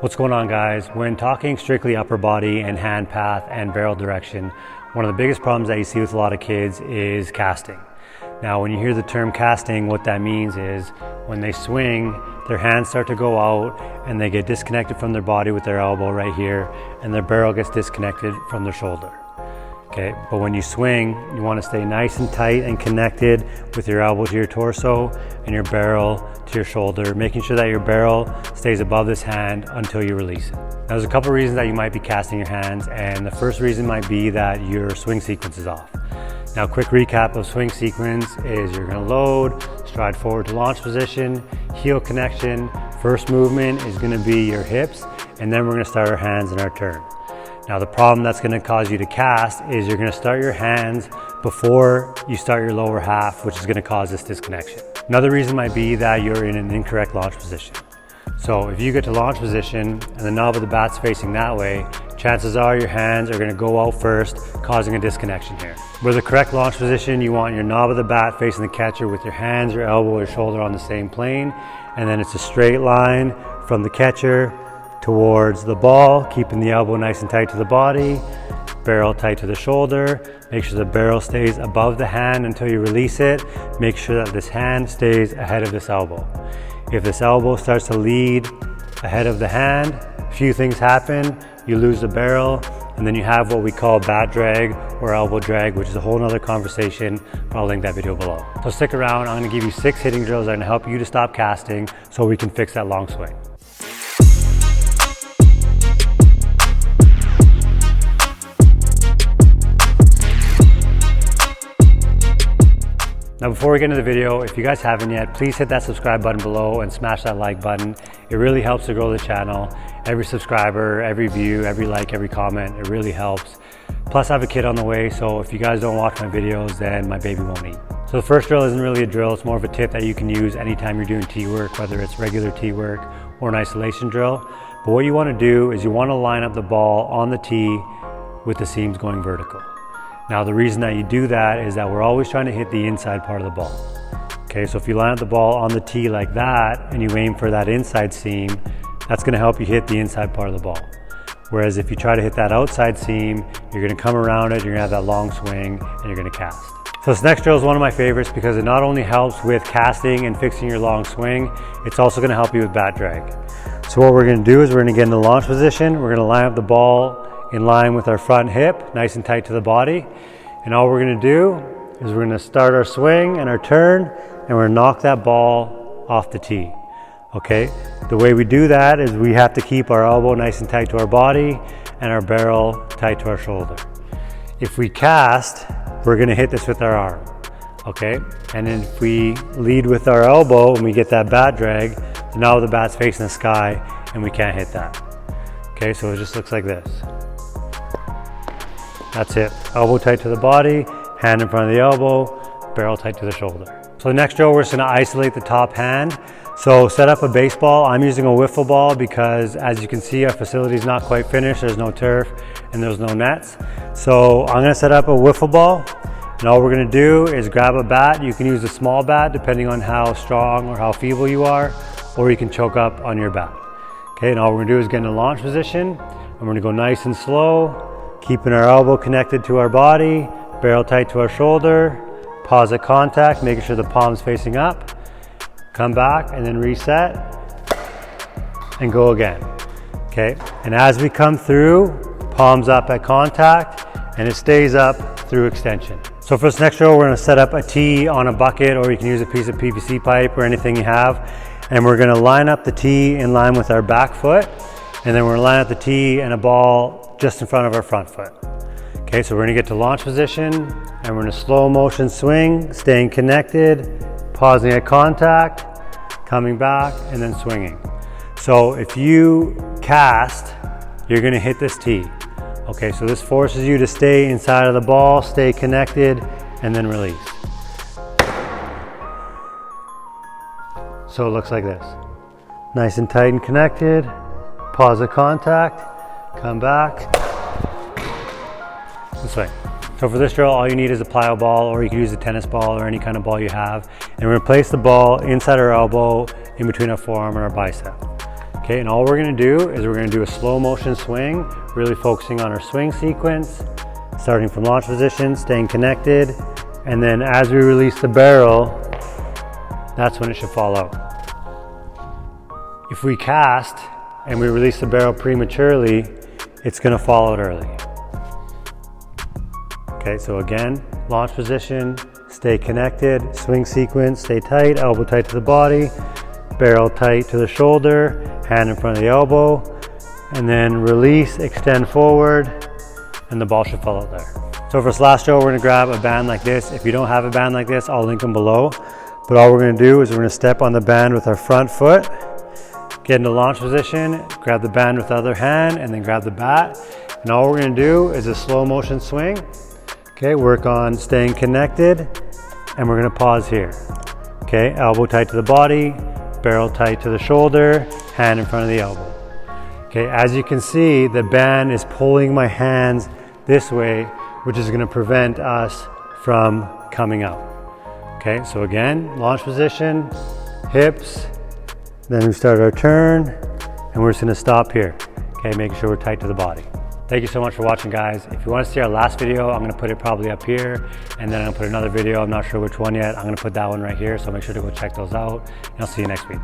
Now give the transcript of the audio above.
What's going on, guys? When talking strictly upper body and hand path and barrel direction, one of the biggest problems that you see with a lot of kids is casting. Now, when you hear the term casting, what that means is when they swing, their hands start to go out and they get disconnected from their body with their elbow right here, and their barrel gets disconnected from their shoulder. Okay, but when you swing, you want to stay nice and tight and connected with your elbow to your torso and your barrel to your shoulder, making sure that your barrel stays above this hand until you release it. Now, there's a couple reasons that you might be casting your hands, and the first reason might be that your swing sequence is off. Now, quick recap of swing sequence is you're going to load, stride forward to launch position, heel connection. First movement is going to be your hips, and then we're going to start our hands in our turn. Now, the problem that's going to cause you to cast is you're going to start your hands before you start your lower half, which is going to cause this disconnection. Another reason might be that you're in an incorrect launch position. So if you get to launch position and the knob of the bat's facing that way, chances are your hands are going to go out first, causing a disconnection here. With the correct launch position, you want your knob of the bat facing the catcher with your hands, your elbow, or shoulder on the same plane, and then it's a straight line from the catcher towards the ball, keeping the elbow nice and tight to the body, barrel tight to the shoulder. Make sure the barrel stays above the hand until you release it. Make sure that this hand stays ahead of this elbow. If this elbow starts to lead ahead of the hand, a few things happen. You lose the barrel, and then you have what we call bat drag or elbow drag, which is a whole nother conversation, but I'll link that video below. So stick around, I'm gonna give you 6 hitting drills that are gonna help you to stop casting so we can fix that long swing. Now, before we get into the video, if you guys haven't yet, please hit that subscribe button below and smash that like button. It really helps to grow the channel. Every subscriber, every view, every like, every comment, it really helps. Plus, I have a kid on the way, so if you guys don't watch my videos, then my baby won't eat. So the first drill isn't really a drill, it's more of a tip that you can use anytime you're doing tee work, whether it's regular tee work or an isolation drill. But what you want to do is you want to line up the ball on the tee with the seams going vertical. Now, the reason that you do that is that we're always trying to hit the inside part of the ball. Okay, so if you line up the ball on the tee like that and you aim for that inside seam, that's going to help you hit the inside part of the ball. Whereas if you try to hit that outside seam, you're going to come around it, you're going to have that long swing, and you're going to cast. So this next drill is one of my favorites because it not only helps with casting and fixing your long swing, it's also going to help you with bat drag. So what we're going to do is we're going to get in the launch position, we're going to line up the ball in line with our front hip, nice and tight to the body. And all we're gonna do is we're gonna start our swing and our turn, and we're gonna knock that ball off the tee, okay? The way we do that is we have to keep our elbow nice and tight to our body and our barrel tight to our shoulder. If we cast, we're gonna hit this with our arm, okay? And then if we lead with our elbow and we get that bat drag, now the bat's facing the sky and we can't hit that. Okay, so it just looks like this. That's it. Elbow tight to the body, hand in front of the elbow, barrel tight to the shoulder. So the next drill, we're just gonna isolate the top hand. So set up a baseball. I'm using a wiffle ball because, as you can see, our facility is not quite finished. There's no turf and there's no nets. So I'm gonna set up a wiffle ball, and all we're gonna do is grab a bat. You can use a small bat depending on how strong or how feeble you are, or you can choke up on your bat. Okay, and all we're gonna do is get in a launch position, and we're gonna go nice and slow, keeping our elbow connected to our body, barrel tight to our shoulder, pause at contact, making sure the palm's facing up, come back and then reset and go again. Okay, and as we come through, palms up at contact, and it stays up through extension. So for this next drill, we're gonna set up a tee on a bucket, or you can use a piece of PVC pipe or anything you have, and we're gonna line up the tee in line with our back foot, and then we're gonna line up the tee and a ball just in front of our front foot. Okay, so we're gonna get to launch position, and we're gonna slow motion swing, staying connected, pausing at contact, coming back, and then swinging. So if you cast, you're gonna hit this tee. Okay, so this forces you to stay inside of the ball, stay connected, and then release. So it looks like this. Nice and tight and connected, pause at contact, come back, this way. So for this drill, all you need is a plyo ball, or you can use a tennis ball or any kind of ball you have. And we're gonna place the ball inside our elbow, in between our forearm and our bicep. Okay, and all we're gonna do is we're gonna do a slow motion swing, really focusing on our swing sequence, starting from launch position, staying connected, and then as we release the barrel, that's when it should fall out. If we cast and we release the barrel prematurely, it's gonna fall out early. Okay, so again, launch position, stay connected, swing sequence, stay tight, elbow tight to the body, barrel tight to the shoulder, hand in front of the elbow, and then release, extend forward, and the ball should fall out there. So for this last stroke, we're gonna grab a band like this. If you don't have a band like this, I'll link them below. But all we're gonna do is we're gonna step on the band with our front foot, get into launch position, grab the band with the other hand, and then grab the bat. And all we're gonna do is a slow motion swing. Okay, work on staying connected, and we're gonna pause here. Okay, elbow tight to the body, barrel tight to the shoulder, hand in front of the elbow. Okay, as you can see, the band is pulling my hands this way, which is gonna prevent us from coming out. Okay, so again, launch position, hips, then we start our turn, and we're just gonna stop here. Okay, making sure we're tight to the body. Thank you so much for watching, guys. If you want to see our last video, I'm gonna put it probably up here, and then I'm gonna put another video, I'm not sure which one yet. I'm gonna put that one right here, so make sure to go check those out, and I'll see you next week.